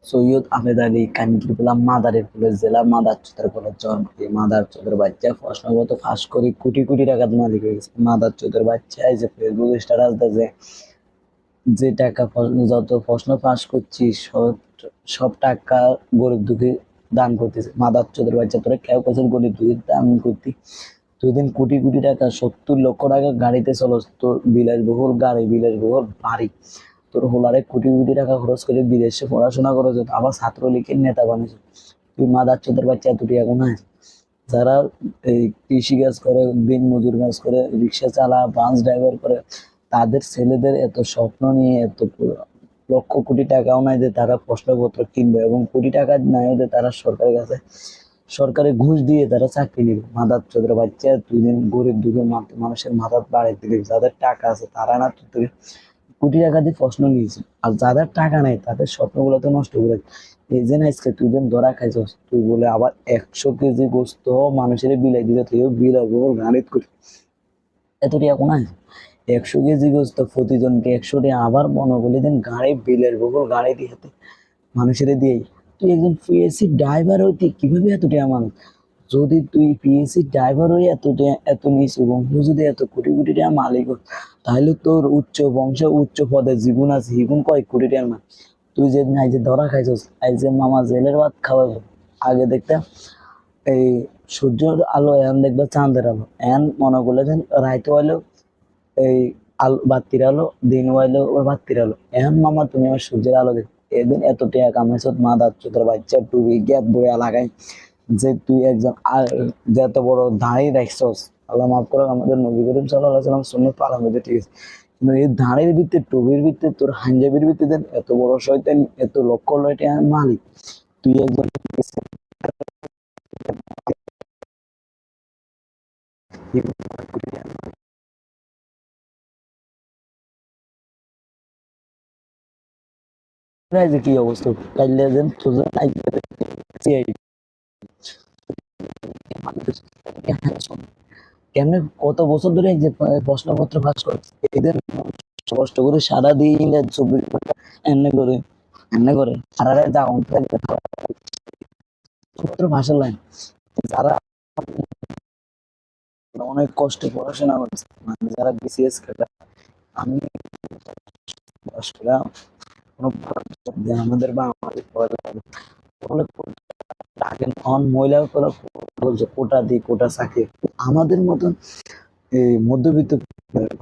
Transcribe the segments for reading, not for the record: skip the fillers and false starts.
সৈয়দ আহমেদ আলী কাঞ্চিপুরম মাদারীপুর জেলা মাদারচরের কলেজ জন্ম। এই মাদারচরের বাচ্চা প্রশ্নগত ফাঁস করে কোটি কোটি টাকার মালিক হয়ে গেছে। মাদারচরের বাচ্চা এই যে ফেসবুক স্ট্যাটাস দেয় যে যে টাকা যত প্রশ্ন ফাঁস করছি সব সব টাকা গরিব দুঃখী দান করতেছে। মাদারচরের বাচ্চা তোরা কেউ বছর গরিব দুঃখী দান করতি? তুই দিন কোটি কোটি টাকা 70 লক্ষ টাকা গাড়িতে চলস, তোর বিলাসবহুল গাড়ি বিলাসবহুল বাড়ি, তোর হোলারে কোটি কোটি টাকা খরচ করে বিদেশে পড়াশোনা করে যেত, আবার ছাত্রলীগের নেতা বানিয়েছে। তুই মাদার চোদের বাচ্চা এতটি এখন হয় যারা এই কৃষি কাজ করে, দিন মজুর কাজ করে, রিক্সা চালা, বাস ড্রাইভার করে, তাদের ছেলেদের এত স্বপ্ন নিয়ে এত লক্ষ কোটি টাকাও নাই যে তারা প্রশ্নপত্র কিনবে, এবং কোটি টাকা নাই যে তারা সরকারের কাছে সরকারি ঘুষ দিয়ে তারা চাকরি নিবে। মাদার চোদ্দ বাচ্চা তুই দিন গরিব দুঃখী মানুষের মাথা বাড়াইতে দিবি। যাদের টাকা আছে তারা না তুই কোটি টাকা দিয়ে প্রশ্ন নিয়েছি, আর যাদের টাকা নাই তাদের স্বপ্নগুলো তো নষ্ট করে। এই যে না আজকে তুই যেন ধরা খাইছস, তুই বলে আবার 100 কেজি গোস্ত মানুষের বিলাই দিতে, তুইও বিলাই বহু গাড়িত করি এত টাকা কোনায়? 100 কেজি গোস্ত প্রতিজনকে 100 টাকা, আবার মনে করলি দেন গাড়ি বিলের বহু গাড়ি দিয়ে মানুষের দিয়ে। তুই একজন পিএসসি ড্রাইভার হইতে কিভাবে এত টাকা মানুষ? যদি তুই পিএসসি ড্রাইভার হয়ে এত নিচু বংশ, যদি এত কোটি কোটি টাকা মালিক হস, তাহলে তোর উচ্চ বংশে উচ্চ পদে জীবন আছে, জীবন কয় কোটি টাকার মান। তুই যে নাই যে ধরা খাইছস, এই যে মামা জেলের ভাত খাওয়াবো। আগে দেখতে এই সূর্যের আলো, এখন দেখবে চাঁদের আলো। এখন মনে করলে যেন রাইতে হইলো এই আলো বাত্তির আলো, দিন হইলো ওর বাত্তির আলো। এখন মামা তুমি আমার সূর্যের আলো দেখ। এদিন এত টাকা কামাইছ, মা দাচ্ছ তোর বাচ্চা টুবি গ্যাপ বইয়া লাগাই, যে তুই একজন যে এত বড় দাঁড়িয়ে রাখছস। আল্লাহ মাফ করো, আমাদের নবী করিম সাল্লাল্লাহু আলাইহি ওয়াসাল্লাম সুন্নাত পালন করতে, ঠিক আছে, কিন্তু এই দাঁড়ির ভিত্তিতে টুবির ভিত্তিতে তোর হাঞ্জাবির ভিত্তিতে এত বড় শয়তান, এত লক্ষ লক্ষ মালিক, তুই একজন যে কি অবস্থা কাইলে যেন তোদের কেমনে কত বছর ধরে যে প্রশ্নপত্র ফাঁস করছে এদের, কষ্ট করে সারাদিন ছবি এমনি করে এমনি করে আর যা পত্র ভাষা লাইন, যারা অনেক কষ্টে পড়াশোনা করছে, মানে যারা বিসিএস খেলা, আমি আসলে কোনো যে আমাদের বাংলাদেশ মহিলা বলছে কোটা দিই, কোটা চাকরি। আমাদের মতন এই মধ্যবিত্ত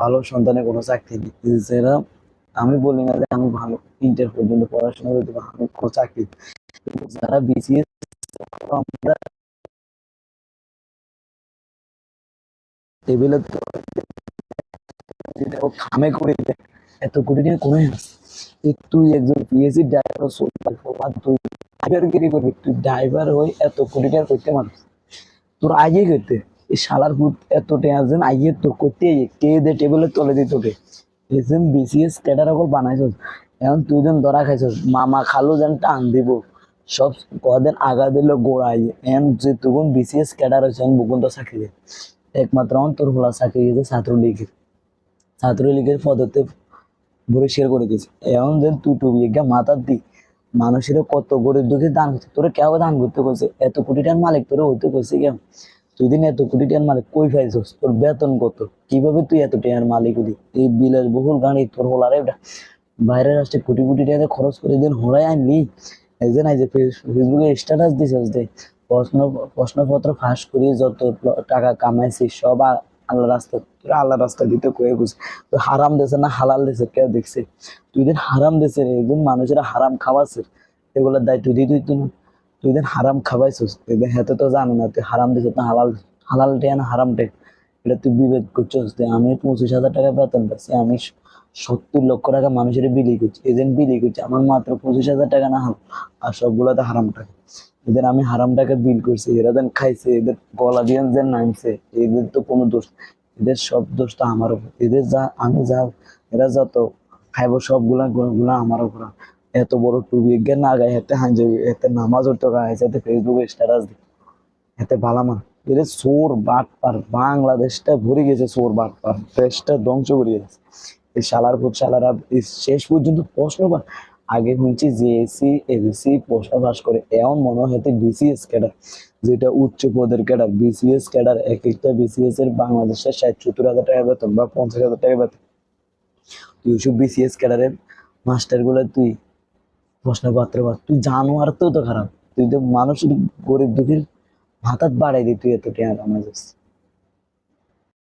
ভালো সন্তানের কোনো চাকরি নেই, যারা আমি বলি না যে আমি ভালো ইন্টার পর্যন্ত পড়াশোনা করতে পারি, আমি কোনো চাকরি, যারা বিসিএস টেবিলে খামে করে দেয়, এত কোটি টাকা কমে আসে। তুই একজন পিএসসি ড্রাইভার, তুই ড্রাইভারগিরি করবি, তুই ড্রাইভার হয়ে এত কোটি টাকা করতে মানুষ তোর আগে করতে, এই শালার পুত এত টেনশন আইয়ে তো করতে কে দে টেবিলে তলে দিত কে এজন বিসিএস ক্যাডার সকল বানাইছস। এখন তুই যেন ধরা খাইছস, মামা খালু যেন টান দিব, সব কদিন আগা দিল গোড়াই। এন যে তখন বিসিএস ক্যাডার হয়েছে বুকুন তো চাকরি দেয়, একমাত্র তোর হলা চাকরি গেছে ছাত্রলীগের, ছাত্রলীগের পদতে বহিষ্কার করে দিয়েছে। এখন যেন তুই টুবি গা মাথার দি মানুষের কত গরিব দুঃখী দান করছে, তোরা কেউ দান করতে করছে, এত কোটি টাকার মালিক তোরা হইতে করছে কেন? তুই দিন এত কোটি টাকার মালিক কই পাইছস? তোর বেতন কত? কিভাবে তুই এত টাকার মালিক হলি? এই বিলাসবহুল গাড়ি তোর হোলারে বাইরের রাষ্ট্রে কোটি কোটি টাকা খরচ করে দিন হোলাই আনলি। এই যে নাই যে ফেসবুকে স্ট্যাটাস দিছস যে প্রশ্ন প্রশ্নপত্র ফাঁস করি যত টাকা কামাইছি সব আল্লাহ রাস্তা, তোরা আল্লাহ রাস্তা দিতে কয়ে গুছ। তো হারাম দেশে না হালাল দেশে কেউ দেখছে? তুই দিন হারাম দেশে একদিন মানুষেরা হারাম খাওয়াছে, এগুলোর দায়িত্ব দিয়ে তুই না। তুই দিন হারাম খাওয়াইছিস, এদের হাতে তো জানো না তুই হারাম দিছিস না হালাল, হালাল টে না হারাম টে, এটা তুই বিবেক করছিস যে আমি 25,000 টাকা বেতন পাচ্ছি, আমি 70 লক্ষ টাকা মানুষের বিলি করছি, এজেন্ট বিলি করছি, আমার মাত্র 25,000 টাকা না হারাম, আর সবগুলোতে হারাম টাকা। এদের আমি হারাম টাকা বিল করছি, এরা যেন খাইছে, এদের গলা দিয়ে যেন নামছে, এদের তো কোনো দোষ, এদের সব দোষ তো আমার উপর, এদের যা আমি যা এরা যত খাইব সবগুলা গুলা আমার উপর। এত বড় টুবি জ্ঞান না গায়ে হাতে হাঁজে এতে নামাজ উঠতে গাইছে, এতে ফেসবুকে স্ট্যাটাস দিই, এতে বালামা। এদের চোর বাটপার, বাংলাদেশটা ভরে গেছে চোর বাটপার, দেশটা ধ্বংস করে গেছে এই শালার পুত শালারা। শেষ পর্যন্ত প্রশ্ন আগে শুনছি জেএসসি এবিসি পোস্ট পাস করে এমন মনে হয় বিসিএস ক্যাডার, যেটা উচ্চ পদের ক্যাডার। বিসিএস ক্যাডার এক একটা বিসিএস এর বাংলাদেশের 60-70 হাজার টাকা বেতন বা 50,000 টাকা বেতন। তুই ওইসব বিসিএস ক্যাডারের মাস্টার গুলো তুই প্রশ্নপত্র পাস, তুই জানোয়ার তো খারাপ। তুই তো মানুষের গরিব দুঃখীর মাথাত বাড়াই দিই, তুই এত টাকা কামাই যাস।